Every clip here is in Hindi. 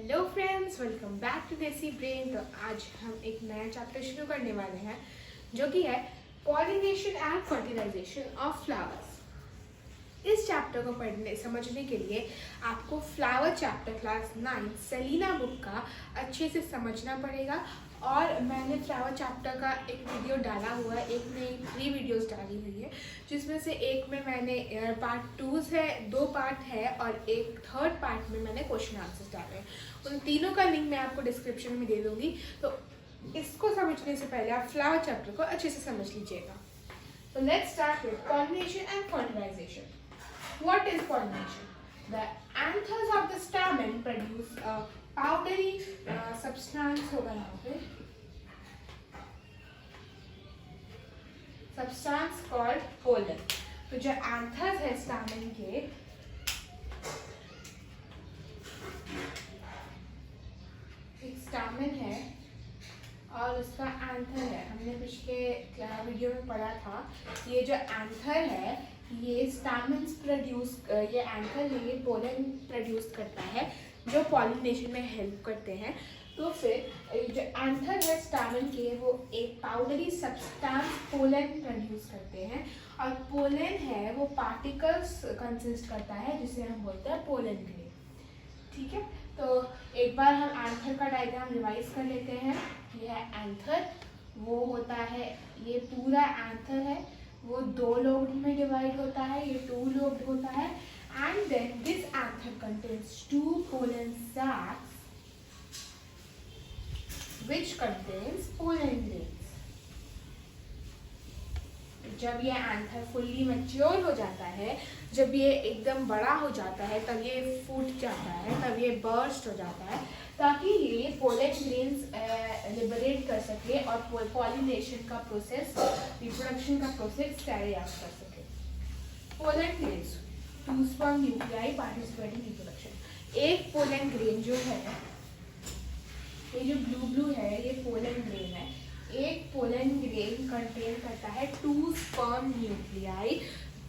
Hello friends, welcome back to Desi brain. तो आज हम एक नया चैप्टर शुरू करने वाले हैं जो कि है pollination and fertilisation of flowers. इस चैप्टर को पढ़ने समझने के लिए आपको flower chapter class 9 Selina book का अच्छे से समझना पड़ेगा। और मैंने फ्लावर चैप्टर का एक वीडियो डाला हुआ है, एक नहीं 3 वीडियोस डाली हुई है, जिसमें से एक में मैंने पार्ट 2 है, 2 पार्ट है और एक थर्ड पार्ट में मैंने क्वेश्चन आंसर्स डाले हैं। उन तीनों का लिंक मैं आपको डिस्क्रिप्शन में दे दूंगी। तो इसको समझने से पहले आप फ्लावर चैप्टर को अच्छे से समझ लीजिएगा। तो let's start with pollination and fertilisation. What is pollination? The anthers of the stamen produce a powdery substance होगा यहाँ पे, substance called pollen। तो जो anthers है stamen के, एक stamen है और उसका एंथर है। हमने पिछले वीडियो में पढ़ा था, ये जो एंथर है ये स्टैमेन्स प्रोड्यूस, ये एंथर है, ये पोलन प्रोड्यूस करता है जो पॉलिनेशन में हेल्प करते हैं। तो फिर जो एंथर है स्टैमेन के, वो एक पाउडरी सब्सटेंस पोलन प्रोड्यूस करते हैं और पोलन है वो पार्टिकल्स कंसिस्ट करता है जिसे हम बोलते हैं पोलन ग्रेन। ठीक है, तो एक बार हम एंथर का डायग्राम रिवाइज कर लेते हैं। ये है एंथर, वो होता है, ये पूरा एंथर है, वो 2 लोब में डिवाइड होता है, ये 2 लोब होता है। And then this anther contains 2 pollen sacs which contains pollen grains। जब ये एंथर फुल्ली मैच्योर हो जाता है, जब ये एकदम बड़ा हो जाता है, तब ये फूट जाता है, तब ये बर्स्ट हो जाता है ताकि ये पोलन ग्रेन्स लिबरेट कर सके और पॉलिनेशन का प्रोसेस, रिप्रोडक्शन का प्रोसेस कैरी आउट कर सके। Pollen grains 2 sperm nuclei participate in reproduction. एक पोलन ग्रेन जो है, ये जो ब्लू है, ये पोलन ग्रेन है। एक पोलन ग्रेन कंटेन करता है 2 sperm nuclei.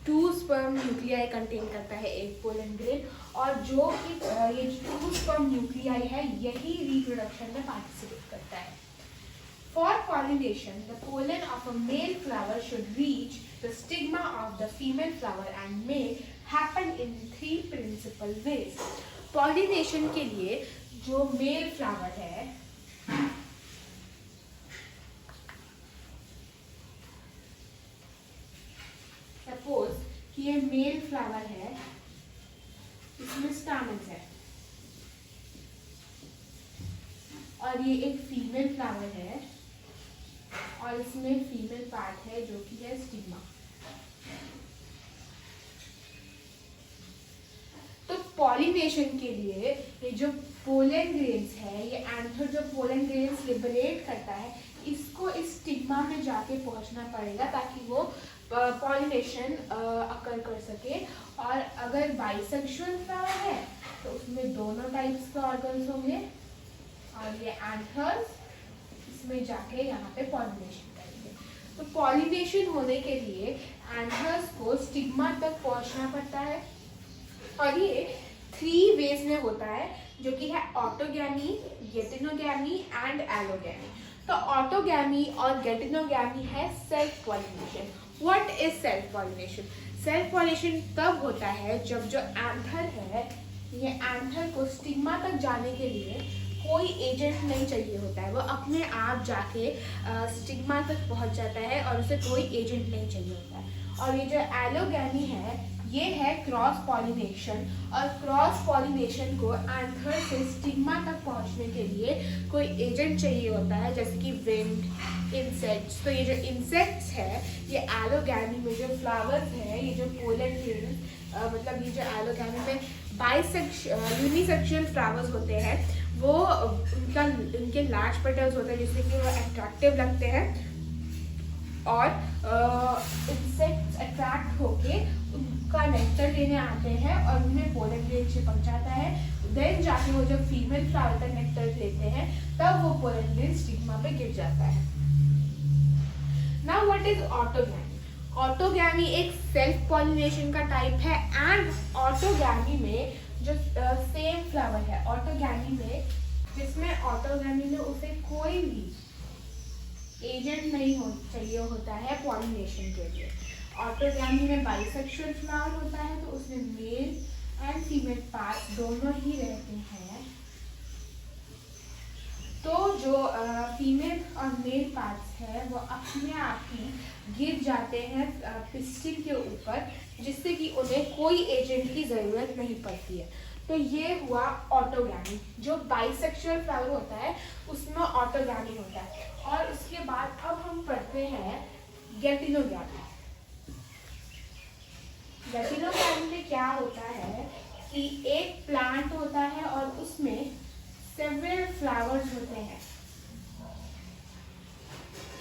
2 sperm nuclei contain करता है एक पोलन ग्रेन, और जो कि ये 2 स्पर्म न्यूक्लियाई है यही रिप्रोडक्शन में पार्टिसिपेट करता है। For pollination the pollen of a male flower should reach the stigma of the female flower and may happen in 3 principal ways. Pollination के लिए जो मेल फ्लावर है, सपोज कि ये मेल फ्लावर है, इसमें स्टैमेन्स है, और ये एक फीमेल फ्लावर है और इसमें फीमेल पार्ट है जो कि है स्टिग्मा। तो पॉलिनेशन के लिए ये जो पोलन ग्रेन्स है, ये एंथर जो पोलन ग्रेन्स लिबरेट करता है, इसको इस स्टिग्मा में जाके पहुंचना पड़ेगा ताकि वो पॉलिनेशन अकर कर सके। और अगर बाइसेक्सुअल फ्लावर है तो उसमें दोनों टाइप्स के ऑर्गन्स होंगे और ये एंथर्स इसमें जाके यहाँ पे पॉलिनेशन करेंगे। तो पॉलिनेशन होने के लिए एंथर्स को स्टिग्मा तक पहुँचना पड़ता है और ये 3 वेज में होता है जो कि है ऑटोगैमी, गेटिनोगैमी एंड एलोगैमी। तो ऑटोगैमी और गेटिनोगैमी है self pollination. What is self pollination? Self pollination तब होता है जब जो एंथर है, ये एंथर को स्टिग्मा तक जाने के लिए कोई एजेंट नहीं चाहिए होता है, वो अपने आप जाके स्टिग्मा तक पहुंच जाता है और उसे कोई एजेंट नहीं चाहिए होता है। और ये जो एलोगैमी है, ये है क्रॉस पॉलिनेशन, और क्रॉस पॉलिनेशन को एंथर से स्टिग्मा तक पहुंचने के लिए कोई एजेंट चाहिए होता है, जैसे कि विंड, इंसेक्ट्स। तो ये जो इंसेक्ट्स है, ये एलोगैमी में जो फ्लावर्स है, ये जो पोलन ग्रेन, मतलब ये जो एलोगैमी में यूनिसेक्सुअल फ्लावर्स होते हैं, वो उनके लार्ज पेटल्स होते हैं जिससे कि वो अट्रैक्टिव लगते हैं और इंसेक्ट्स अट्रैक्ट होके उनका नेक्टर लेने आते हैं और उन्हें पोलन ग्रेन चिपक जाता है। देन जाके वो जब फीमेल फ्लावर का नेक्टर लेते हैं तब वो पोलन ग्रेन स्टिग्मा पे गिर जाता है। Now what is autogamy? Autogamy एक सेल्फ पॉलिनेशन का टाइप है एंड ऑटोगैमी में जो सेम फ्लावर है ऑटोगैमी में, जिसमें ऑटोगैमी में उसे कोई भी एजेंट नहीं चाहिए होता है पॉलिनेशन के लिए। ऑटोगैमी में बाइसेक्सुअल फ्लावर होता है, तो उसमें मेल एंड फीमेल पार्ट दोनों ही रहते हैं। तो जो फीमेल और मेल पार्ट्स है वो अपने आप ही गिर जाते हैं पिस्टिल के ऊपर, जिससे कि उन्हें कोई एजेंट की ज़रूरत नहीं पड़ती है। तो ये हुआ ऑटोगैमी। जो बाइसेक्सुअल फ्लावर होता है उसमें ऑटोगैमी होता है। और उसके बाद अब हम पढ़ते हैं गैटिनोगैमी। गैटिनोगैमी में क्या होता है कि एक प्लांट होता है और उसमें सेवरल फ्लावर्स होते हैं,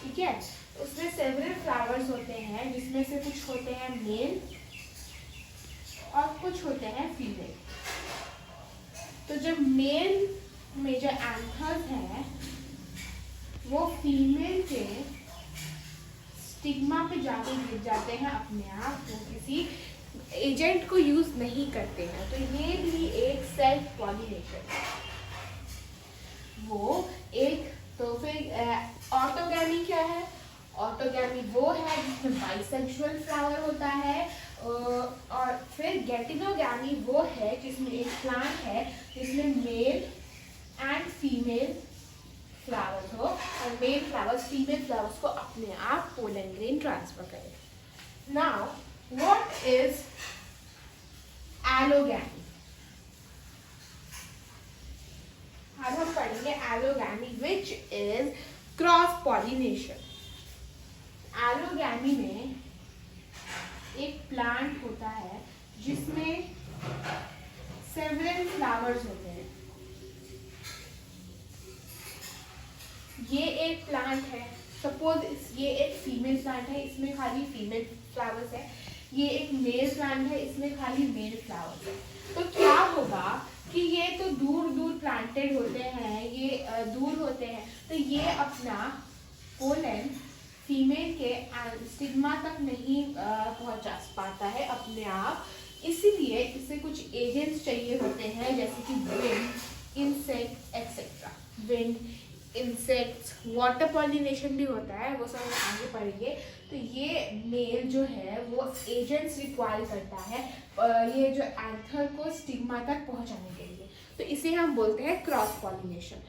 ठीक है। उसमें सेवरल फ्लावर्स होते हैं, जिसमें से कुछ होते हैं मेल और कुछ होते हैं फीमेल। तो जब मेल में जो एंथर्स हैं वो फीमेल के स्टिग्मा पे जाके गिर जाते हैं अपने आप, वो किसी एजेंट को यूज नहीं करते हैं। तो ये भी एक सेल्फ पॉलिनेशन है। वो एक, तो फिर ऑटोगैमी क्या है? ऑटोगैमी वो है जिसमें बाइसेक्सुअल फ्लावर होता है। और फिर गैटिनोगैमी वो है जिसमें एक प्लांट है जिसमें मेल एंड फीमेल फ्लावर्स हो, और मेल फ्लावर्स फीमेल फ्लावर्स को अपने आप पोलन ग्रेन ट्रांसफर करें। Now what is allogamy? अब हम पढ़ेंगे allogamy, which is cross pollination. Allogamy में एक प्लांट होता है जिसमें सेवरल फ्लावर्स होते हैं। ये एक प्लांट है, सपोज ये एक फीमेल प्लांट है, इसमें खाली फीमेल फ्लावर्स है। ये एक मेल प्लांट है, इसमें खाली मेल फ्लावर्स है। तो क्या होगा कि ये तो दूर दूर प्लांटेड होते हैं, ये दूर होते हैं, तो ये अपना पोलन फीमेल के स्टिग्मा तक नहीं पहुंचा पाता है अपने आप। इसीलिए इसे कुछ एजेंट्स चाहिए होते हैं, जैसे कि wind, insect etcetera. Wind, insects, water pollination भी होता है, वो सब हम आगे पढ़ेंगे। तो ये मेल जो है वो एजेंट्स रिक्वायर करता है ये जो एंथर को स्टिग्मा तक पहुंचाने के लिए। तो इसे हम बोलते हैं क्रॉस पॉलिनेशन।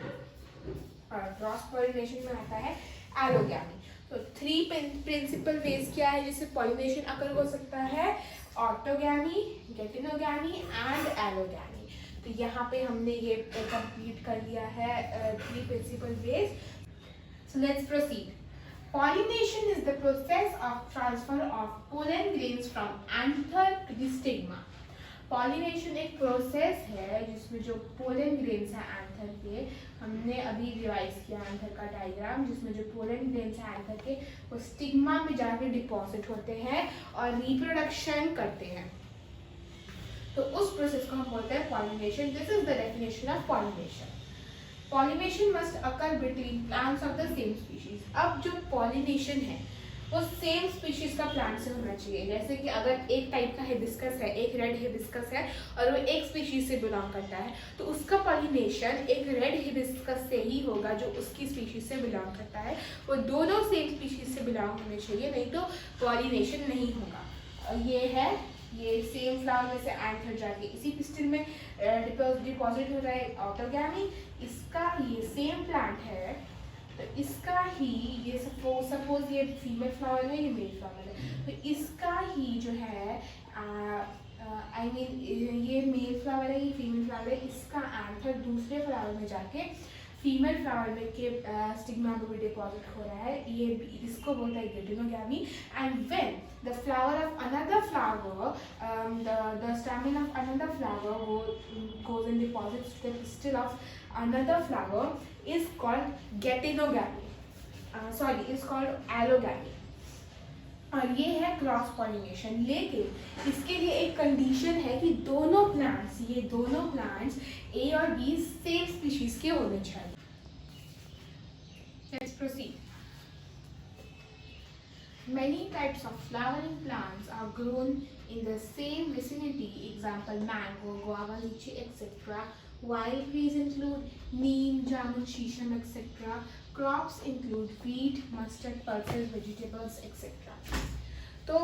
और क्रॉस पॉलिनेशन में आता है एलोगैमी। तो 3 प्रिंसिपल वेज क्या है जिससे पॉलिनेशन अकर हो सकता है? Autogamy, geitonogamy and allogamy. तो यहाँ पे हमने ये कंप्लीट कर लिया है 3 principal ways. So let's proceed. Pollination is the process of transfer of pollen grains from anther to the stigma. Pollination एक प्रोसेस है जिसमें जो पोलन ग्रेन्स हैं एंथर के, हमने अभी रिवाइज किया एंथर का डायग्राम, जिसमें जो पोलन ग्रेन्स हैं एंथर के वो स्टिग्मा में जाके डिपॉजिट होते हैं और रिप्रोडक्शन करते हैं। तो उस प्रोसेस को हम बोलते हैं pollination. This is the definition of pollination. Pollination must occur between plants of the same species. अब जो pollination है वो सेम स्पीशीज का प्लांट से होना चाहिए। जैसे कि अगर एक टाइप का हिबिस्कस है, एक रेड हिबिस्कस है और वो एक स्पीशीज से बिलोंग करता है, तो उसका पॉलिनेशन एक रेड हिबिस्कस से ही होगा जो उसकी स्पीशीज से बिलोंग करता है। वो दोनों सेम स्पीशीज से बिलोंग होने चाहिए, नहीं तो पॉलिनेशन नहीं होगा। ये है, ये सेम फ्लावर में से एंथर जाके इसी पिस्टिल में डिपॉजिट हो रहा है ऑटोगैमी। इसका ये सेम प्लांट है, तो इसका ही ये सपोज ये फीमेल फ्लावर है, ये मेल फ्लावर है, तो इसका ही जो है आई मीन ये मेल फ्लावर है, ये फीमेल फ्लावर है, इसका एंथर दूसरे फ्लावर में जाके फीमेल फ्लावर में के स्टिग्मा में भी डिपॉजिट हो रहा है। ये इसको बोलता है geitonogamy. And when the flower of another flower, the stamen of another flower वो goes and deposits the pistil of another flower is called geitonogamy. Is called allogamy. और ये है क्रॉस पॉलिनेशन। लेकिन इसके लिए एक कंडीशन है कि दोनों प्लांट्स, ये दोनों प्लांट्स ए और बी सेम स्पीशीज के होने चाहिए। Let's proceed. Many types of flowering plants are grown in the same vicinity. Example: mango, guava, lychee, etc. Wild trees include neem, jamun, shisham, etc. Crops include wheat, mustard, pulses, vegetables, etc. तो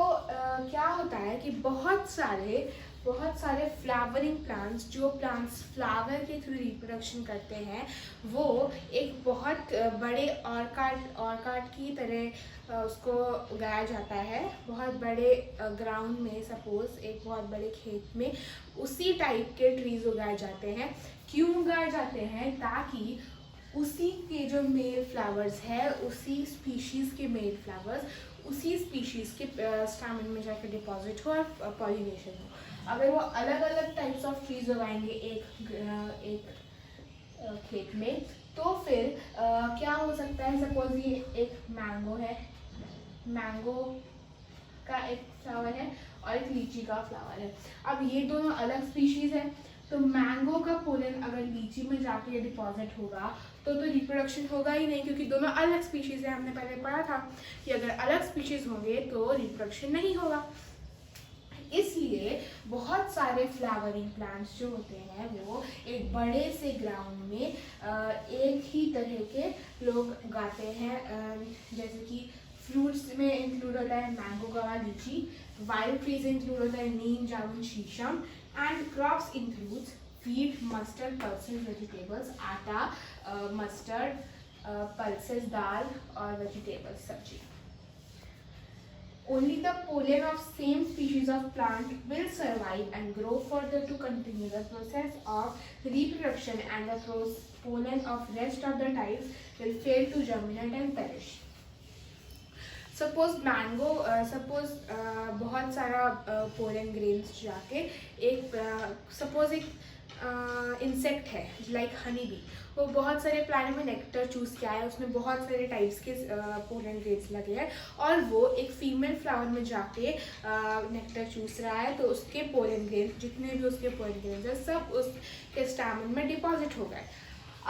क्या होता है कि बहुत सारे फ्लावरिंग प्लांट्स, जो प्लांट्स फ्लावर के थ्रू रिप्रोडक्शन करते हैं, वो एक बहुत बड़े ऑर्कार्ड की तरह उसको उगाया जाता है। बहुत बड़े ग्राउंड में, सपोज एक बहुत बड़े खेत में उसी टाइप के ट्रीज उगाए जाते हैं। क्यों उगाए जाते हैं? ताकि उसी के जो मेल फ्लावर्स है, उसी स्पीशीज़ के मेल फ्लावर्स उसी स्पीशीज़ के स्टैमेन में जाकर डिपॉजिट हो और पॉलिनेशन हो। अगर वो अलग अलग टाइप्स ऑफ ट्रीज उगाएंगे एक खेत में, तो फिर क्या हो सकता है? सपोज ये एक मैंगो है, मैंगो का एक फ्लावर है और एक लीची का फ्लावर है। अब ये दोनों अलग स्पीशीज़ है, तो मैंगो का पोलन अगर लीची में जाके डिपॉजिट होगा तो रिप्रोडक्शन होगा ही नहीं, क्योंकि दोनों अलग स्पीशीज़ है। हमने पहले पढ़ा था कि अगर अलग स्पीशीज़ होंगे तो रिप्रोडक्शन नहीं होगा। इसलिए बहुत सारे फ्लावरिंग प्लांट्स जो होते हैं वो एक बड़े से ग्राउंड में एक ही तरह के लोग उगाते हैं। जैसे कि फ्रूट्स में इंक्लूड होता है मैंगो, गुआवा, लीची। वाइल्ड ट्रीज इंक्लूड होता है नीम, जामुन, शीशम। And crops includes wheat, mustard, pulses, vegetables, आटा, mustard, pulses, दाल और vegetables, सब्जी. Only the pollen of same species of plant will survive and grow further to continue the process of reproduction, and the pollen of rest of the types will fail to germinate and perish. Suppose mango, बहुत सारा पोलन ग्रेन्स जाके सपोज एक इंसेक्ट है लाइक हनी बी, वो बहुत सारे प्लांट में नेक्टर चूज़ किया है, उसमें बहुत सारे टाइप्स के पोलन ग्रेन्स लगे हैं और वो एक फीमेल फ्लावर में जाके नेक्टर चूस रहा है, तो उसके पोलन ग्रेन्स, जितने भी उसके पोलन ग्रेन्स हैं, सब उसके स्टैमेन में डिपॉजिट हो गए।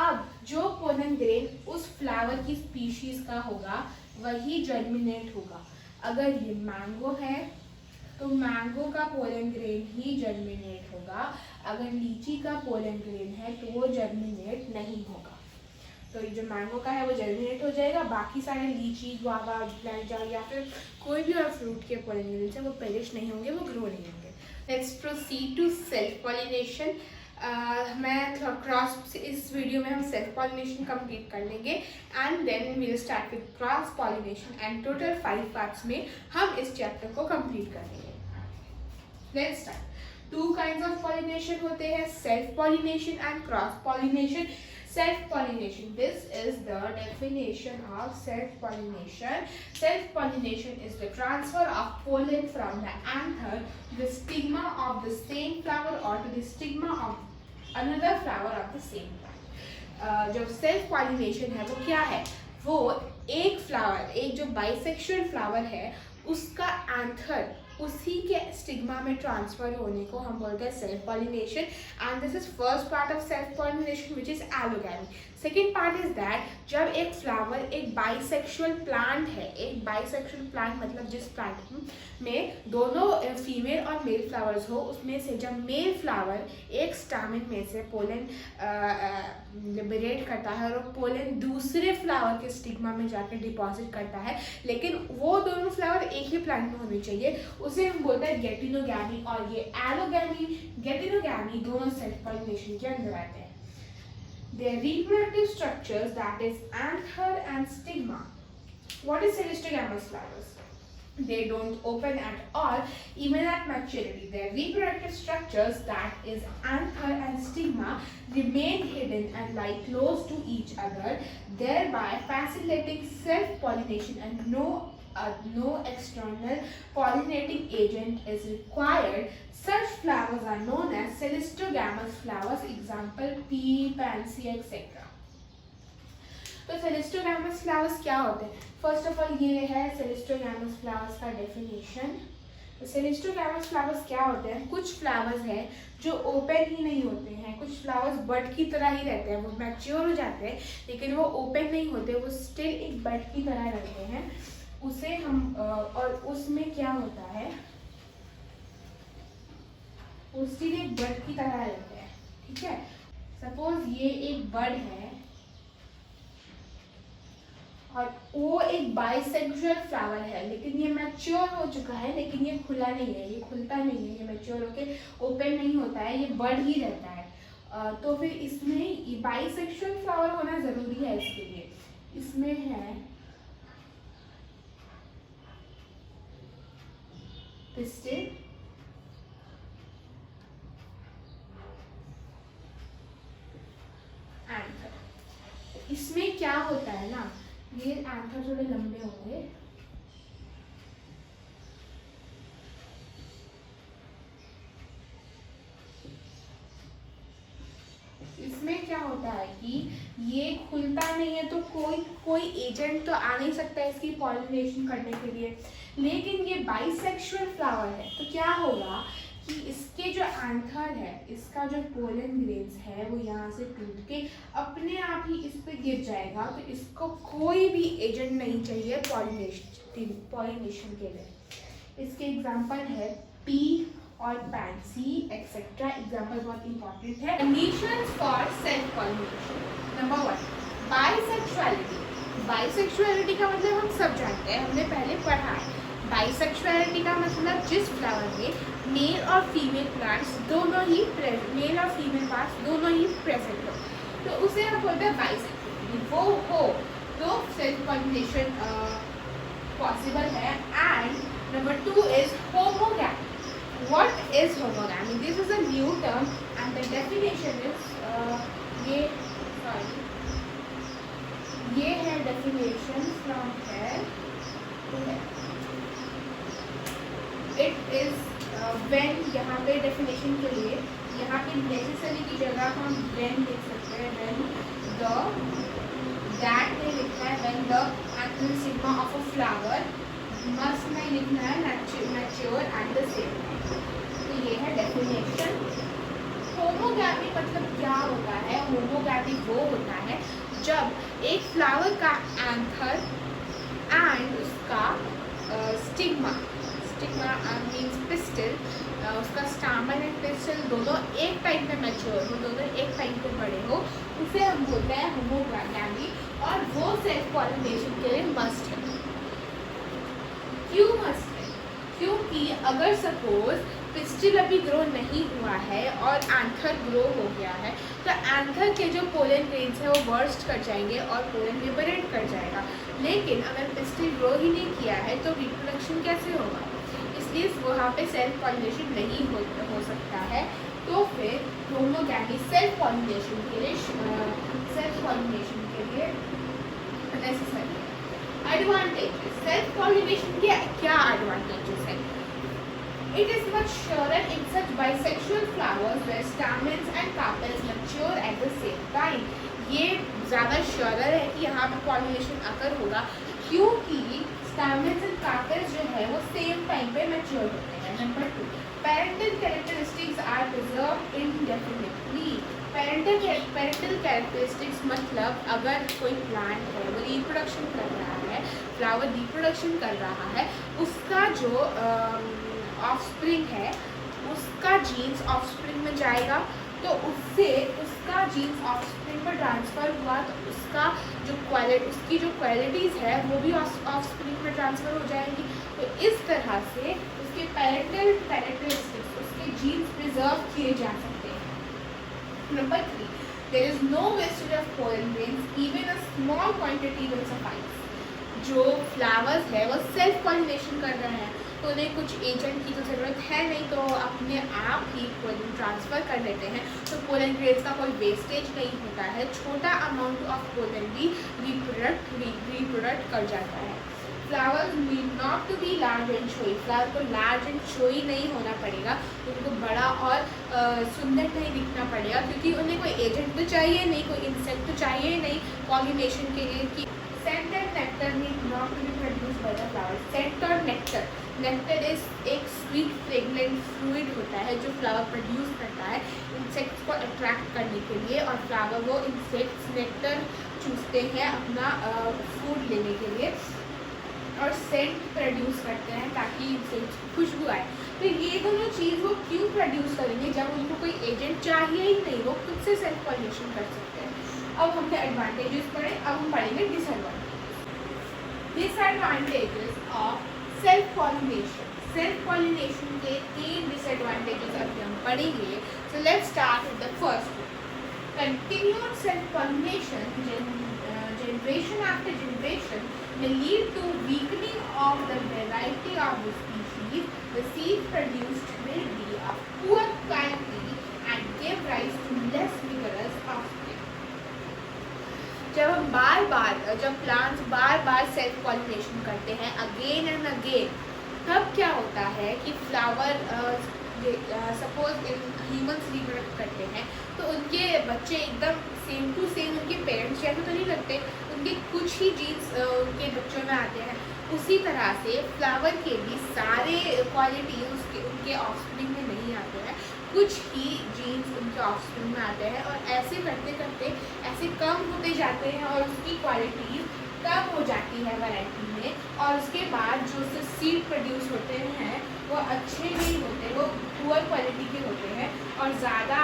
अब जो पोलन ग्रेन उस फ्लावर की स्पीशीज़ का होगा वही जर्मिनेट होगा। अगर ये मैंगो है तो मैंगो का पोलन ग्रेन ही जर्मिनेट होगा। अगर लीची का पोलन ग्रेन है तो वो जर्मिनेट नहीं होगा। तो ये जो मैंगो का है वो जर्मिनेट हो जाएगा, बाकी सारे लीची, गुआवा, ब्लैकजाम या फिर कोई भी और फ्रूट के पोलन ग्रेन्स हैं वो पेरिश नहीं होंगे, वो ग्रो नहीं होंगे। Let's proceed to self pollination. इस वीडियो में हम सेल्फ पॉलिनेशन कंप्लीट कर लेंगे and then we will start with cross pollination, and total 5 parts में हम इस चैप्टर को कंप्लीट कर लेंगे। Let's start. 2 kinds of pollination होते हैं, self pollination and cross pollination. Self pollination, this is the definition of self pollination. Self pollination is the transfer of pollen from the anther to the stigma of the same flower or to the stigma of another flower of the same plant. जो self pollination है वो क्या है? वो एक फ्लावर, एक जो बाइसेक्सुअल फ्लावर है उसका एंथर उसी के स्टिग्मा में ट्रांसफर होने को हम बोलते हैं self pollination, and this is first part of self pollination which is allogamy. Second part is that जब एक फ्लावर एक बाइसेक्सुअल प्लांट है, एक बाइसेक्सुअल प्लांट मतलब जिस प्लांट में दोनों फीमेल और मेल फ्लावर्स हो, उसमें से जब मेल फ्लावर एक स्टैमेन में से पोलन लिबरेट करता है और पोलन दूसरे फ्लावर के स्टिग्मा में जाकर डिपॉजिट करता है, लेकिन वो दोनों फ्लावर एक ही प्लांट में होने चाहिए, उसे हम बोलते हैं गेटिनोगैमी। और ये एलोगैमी, गेटिनोगैमी दोनों सेल्फ पॉलिनेशन के अंदर आते हैं। Their reproductive structures, that is anther and stigma. What is celistogamous flowers? They don't open at all, even at maturity. Their reproductive structures, that is anther and stigma, remain hidden and lie close to each other, thereby facilitating self-pollination, and no external pollinating agent is required. Such flowers are known as celistogamous flowers. Example: pea, pansy, etc. तो celistogamous flowers क्या होते हैं? फर्स्ट ऑफ ऑल ये है celistogamous flowers का डेफिनेशन। तो celistogamous flowers क्या होते हैं? कुछ फ्लावर्स हैं जो ओपन ही नहीं होते हैं, कुछ फ्लावर्स बड की तरह ही रहते हैं, वो मैच्योर हो जाते हैं लेकिन वो ओपन नहीं होते, वो स्टिल एक बड की तरह रहते हैं। उसे हम और उसमें क्या होता है, उसके लिए बर्ड की तरह रहते हैं, ठीक है। सपोज ये एक बर्ड है और वो एक बाइसेक्सुअल फ्लावर है, लेकिन ये मैच्योर हो चुका है, लेकिन ये खुला नहीं है, ये खुलता नहीं है, ये मैच्योर होके ओपन नहीं होता है, ये बर्ड ही रहता है। तो फिर इसमें बाइसेक्सुअल फ्लावर होना जरूरी है इसके लिए। इसमें है पिस्टिल, एंथर। इसमें क्या होता है ना, ये एंथर थोड़े लंबे होंगे, इसमें क्या होता है कि ये खुलता नहीं है, तो कोई एजेंट तो आ नहीं सकता इसकी पॉलिनेशन करने के लिए। लेकिन ये बाइसेक्सुअल फ्लावर है, तो क्या होगा कि इसके जो एंथर है, इसका जो पोलन ग्रेन्स है वो यहाँ से टूट के अपने आप ही इस पे गिर जाएगा, तो इसको कोई भी एजेंट नहीं चाहिए पॉलिनेशन के लिए। इसके एग्जाम्पल है पी और पैंसी एक्सेट्रा। एग्जाम्पल बहुत इंपॉर्टेंट है। Conditions for self pollination. Number 1, bisexuality. Bisexuality का मतलब हम सब जानते हैं, हमने पहले पढ़ा है। बाइसेक्सुअलिटी का मतलब जिस फ्लावर में मेल और फीमेल प्लांट्स दोनों ही मेल और फीमेल पार्ट्स दोनों ही प्रेजेंट हो, तो उसे हम बोलते हैं बाइसेक्सुअलिटी। वो हो तो सेल्फ पॉलिनेशन पॉसिबल है। And number 2 is homogamy. What is homogamy? This is a new term and the definition is ये है definition from here to here. It is when, यहाँ पे definition के लिए यहाँ पे necessary की जगह हम when लिख सकते हैं, when the, that में लिखना है when the anther sigma of a flower, must में लिखना है mature at the same time. तो ये है डेफिनेशन। होमोगैमी मतलब क्या होता है? होमोगैमी वो होता है जब एक फ्लावर का एंथर एंड उसका स्टिग्मा मीन्स पिस्टिल, उसका स्टामन एंड पिस्टिल दोनों एक टाइम पे मैच्योर हो, दोनों एक टाइम पे बड़े हो, उसे हम बोलते हैं होमोगैमी। और वो सेल्फ पॉलिनेशन के लिए मस्ट है। क्यों मस्ट है? क्योंकि अगर सपोज पिस्टिल अभी ग्रो नहीं हुआ है और एंथर ग्रो हो गया है, तो एंथर के जो पोलन ग्रेन्स है वो बर्स्ट कर जाएंगे और पोलन लिबरेट कर जाएगा। लेकिन अगर पिस्टिल ग्रो ही नहीं किया है तो रिप्रोडक्शन कैसे होगा? इसलिए वहाँ पे सेल्फ पॉलिनेशन नहीं हो सकता है। तो फिर होमोगैमी सेल्फ पॉलिनेशन के लिए नेसेसरी है। एडवांटेजेस। सेल्फ पॉलिनेशन के क्या एडवांटेजेस है? It is much surer in such bisexual flowers where stamens and carpels mature at the same time. ये ज़्यादा श्योरर है कि यहाँ पे पॉलिनेशन अकर होगा, क्योंकि स्टैमेंस एंड कार्पेल्स जो है वो सेम टाइम पे मैच्योर होते हैं। Number 2, parental characteristics are preserved indefinitely. Parental characteristics मतलब अगर कोई प्लांट है वो रिप्रोडक्शन कर रहा है, फ्लावर रिप्रोडक्शन कर रहा है, उसका जो ऑफस्प्रिंग है उसका जीन्स ऑफस्प्रिंग में जाएगा, तो उससे उसका जीन्स ऑफस्प्रिंग पर ट्रांसफ़र हुआ तो उसका उसकी जो क्वालिटीज़ है वो भी ऑफस्प्रिंग में ट्रांसफ़र हो जाएंगी। तो इस तरह से उसके पेरेंटल कैरेक्टरिस्टिक्स, उसके जीन्स प्रिजर्व किए जा सकते हैं। Number 3, there is no wastage of pollen grains, even a small quantity will suffice. जो फ्लावर्स है वो सेल्फ पॉलिनेशन कर रहे हैं, तो उन्हें कुछ एजेंट की तो ज़रूरत है नहीं, तो अपने आप ही पोलन ट्रांसफ़र कर लेते हैं। तो पोलन ग्रेन्स का कोई वेस्टेज नहीं होता है, छोटा अमाउंट ऑफ पोलन भी रिप्रोडक्ट कर जाता है। Flowers need not to be large and showy. Flower को लार्ज एंड शोई नहीं होना पड़ेगा, उनको बड़ा और सुंदर नहीं दिखना पड़ेगा, क्योंकि उन्हें कोई एजेंट तो चाहिए नहीं, कोई इंसेक्ट तो चाहिए नहीं पॉलिनेशन के लिए कि scent and nectar need not to be produce by the flower. Scent और नेक्टर इज एक स्वीट फ्रेगनेंट फ्लूइड होता है जो फ्लावर प्रोड्यूस करता है इंसेक्ट्स को अट्रैक्ट करने के लिए, और फ्लावर वो इंसेक्ट्स नेक्टर चूसते हैं अपना फूड लेने के लिए। और सेंट प्रोड्यूस करते हैं ताकि इनसे खुशबू आए। तो ये दोनों चीज़ वो क्यों प्रोड्यूस करेंगे जब उनको कोई एजेंट चाहिए ही नहीं, वो खुद से सेल्फ पॉलिनेशन कर सकते हैं। अब हमने एडवांटेजेस पढ़े, अब हम पढ़ेंगे disadvantages. Disadvantages of self pollination. Self pollination के 3 डिसएडवांटेजेस अभी हम पढ़ेंगे। So let's start with the first. Continued self-pollination, generation after generation, may lead to weakening of the variety of the species. The seed produced will be of poor quality and give rise to less vigorous offspring. जब प्लांट्स बार बार सेल्फ पॉलिनेशन करते हैं अगेन एंड अगेन, तब क्या होता है कि फ्लावर सपोज ह्यूमन्स रिप्रोडक्ट करते हैं तो उनके बच्चे एकदम सेम टू सेम उनके पेरेंट्स जैसे तो नहीं लगते, उनके कुछ ही जीन्स उनके बच्चों में आते हैं। उसी तरह से फ्लावर के भी सारे क्वालिटी उनके ऑफस्प्रिंग में नहीं आते हैं, कुछ ही जीन्स उनके ऑफस्प्रिंग में आते हैं और ऐसे करते करते ऐसे कम होते जाते हैं और उसकी क्वालिटी कम हो जाती है वैरायटी में, और उसके बाद जो उससे सीड प्रोड्यूस होते हैं वो अच्छे नहीं होते, वो पुअर क्वालिटी के होते हैं और ज़्यादा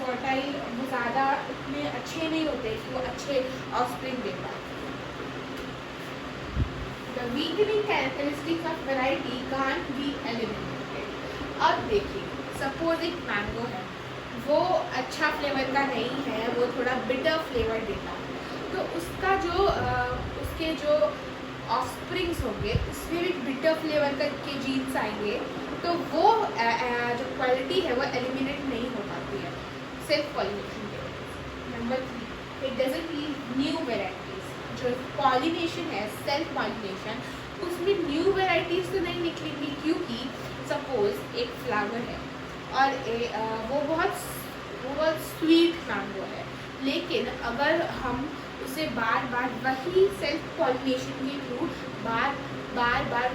फर्टाइल, वो ज़्यादा इतने अच्छे नहीं होते कि वो अच्छे ऑफस्प्रिंग दे पाए। The weakening characteristics of variety can't be eliminated. अब देखिए, सपोज एक मैंगो है, वो अच्छा फ्लेवर का नहीं है, वो थोड़ा बिटर फ्लेवर देता है, तो उसका जो उसके जो ऑफस्प्रिंग्स होंगे उसमें भी बिटर फ्लेवर के जीन्स आएंगे, तो वो जो क्वालिटी है वो एलिमिनेट नहीं हो पाती है सेल्फ पॉलिनेशन के वजह। Number 3, it doesn't leave new varieties. जो पॉलिनेशन है सेल्फ पॉलिनेशन, उसमें न्यू वेराइटीज तो नहीं निकलेंगी, क्योंकि सपोज एक फ्लावर है और वो बहुत स्वीट मैंगो है, लेकिन अगर हम उसे बार बार वही सेल्फ पॉलिनेशन के थ्रू बार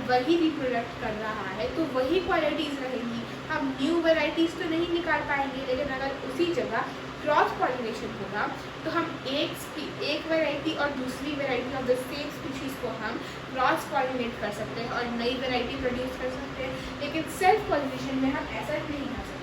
वही रिप्रोडक्ट कर रहा है तो वही क्वालिटीज़ रहेंगी, हम न्यू वेराइटीज़ तो नहीं निकाल पाएंगे। लेकिन अगर उसी जगह क्रॉस पॉलिनेशन होगा तो हम एक वैरायटी और दूसरी variety of the same species को हम क्रॉस पॉलिनेट कर सकते हैं और नई वैरायटी प्रोड्यूस कर सकते हैं। लेकिन सेल्फ पॉलिनेशन में हम ऐसा नहीं कर सकते।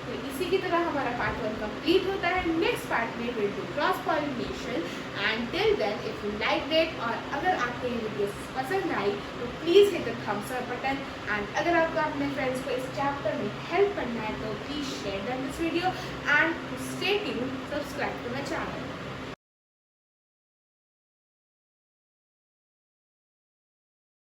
तो इसी की तरह हमारा पार्ट 1 कंप्लीट होता है। नेक्स्ट पार्ट में will do cross pollination and till then if you like it, और अगर आपको ये वीडियो पसंद आई तो please hit the thumbs up button, and अगर आपको अपने फ्रेंड्स को इस चैप्टर में हेल्प करना है तो please share this video and stay tuned, subscribe to my channel.